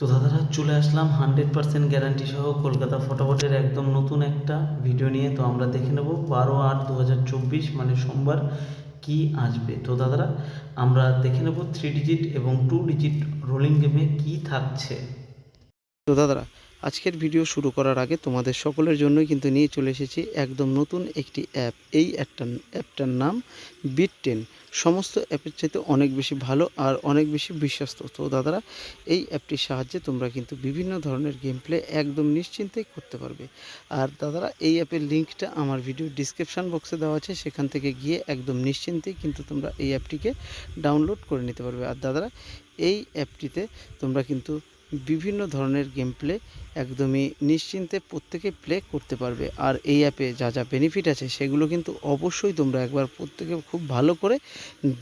তো দাদারা চলে আসলাম 100% গ্যারান্টি সহ কলকাতা ফটোফটের একদম নতুন একটা ভিডিও নিয়ে। তো আমরা দেখে নেব 12/8/2024 মানে সোমবার কি আসবে। তো দাদারা আমরা দেখে নেব 3 ডিজিট এবং 2 ডিজিট রোলিং গেমে কি থাকছে। তো দাদারা আজকের ভিডিও শুরু করার আগে তোমাদের সকলের জন্যই কিন্তু নিয়ে চলে এসেছি একদম নতুন একটি অ্যাপ। এই অ্যাপটার নাম বিট10। সমস্ত অ্যাপের চাইতে অনেক বেশি ভালো আর অনেক বেশি বিশ্বস্ত। তো দাদারা এই অ্যাপটির সাহায্যে তোমরা কিন্তু বিভিন্ন ধরনের গেম প্লে একদম নিশ্চিন্তে করতে পারবে। আর দাদারা এই অ্যাপের লিঙ্কটা আমার ভিডিও ডিসক্রিপশান বক্সে দেওয়া আছে, সেখান থেকে গিয়ে একদম নিশ্চিন্তে কিন্তু তোমরা এই অ্যাপটিকে ডাউনলোড করে নিতে পারবে। আর দাদারা এই অ্যাপটিতে তোমরা কিন্তু বিভিন্ন ধরনের গেম প্লে একদমই নিশ্চিন্তে প্রত্যেকে প্লে করতে পারবে। আর এই অ্যাপে যা যা বেনিফিট আছে সেগুলো কিন্তু অবশ্যই তোমরা একবার প্রত্যেকে খুব ভালো করে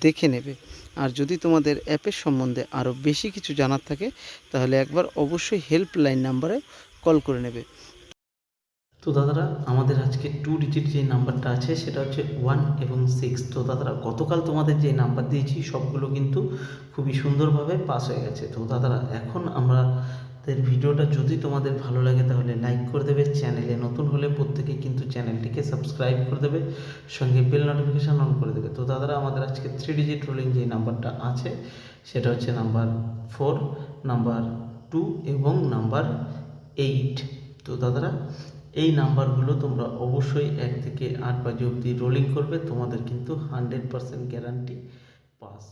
দেখে নেবে। আর যদি তোমাদের অ্যাপের সম্বন্ধে আরও বেশি কিছু জানার থাকে তাহলে একবার অবশ্যই হেল্পলাইন নাম্বারে কল করে নেবে। তো দাদারা আমাদের আজকে 2 ডিজিট যে নাম্বারটা আছে সেটা হচ্ছে 1 এবং 6। তো দাদারা গতকাল তোমাদের যে নাম্বার দিয়েছি সবগুলো কিন্তু খুবই সুন্দরভাবে পাস হয়ে গেছে। তো দাদারা এখন আমাদের ভিডিওটা যদি তোমাদের ভালো লাগে তাহলে লাইক করে দেবে, চ্যানেলে নতুন হলে প্রত্যেকে কিন্তু চ্যানেলটিকে সাবস্ক্রাইব করে দেবে, সঙ্গে বেল নোটিফিকেশান অন করে দেবে। তো দাদারা আমাদের আজকে 3 ডিজিট রোলিং যে নাম্বারটা আছে সেটা হচ্ছে নাম্বার 4, নাম্বার 2 এবং নাম্বার 8। তো দাদারা এই নাম্বারগুলো তোমরা অবশ্যই 1 থেকে 8 বাজে অবধি রোলিং করবে, তোমাদের কিন্তু 100% গ্যারান্টি পাস।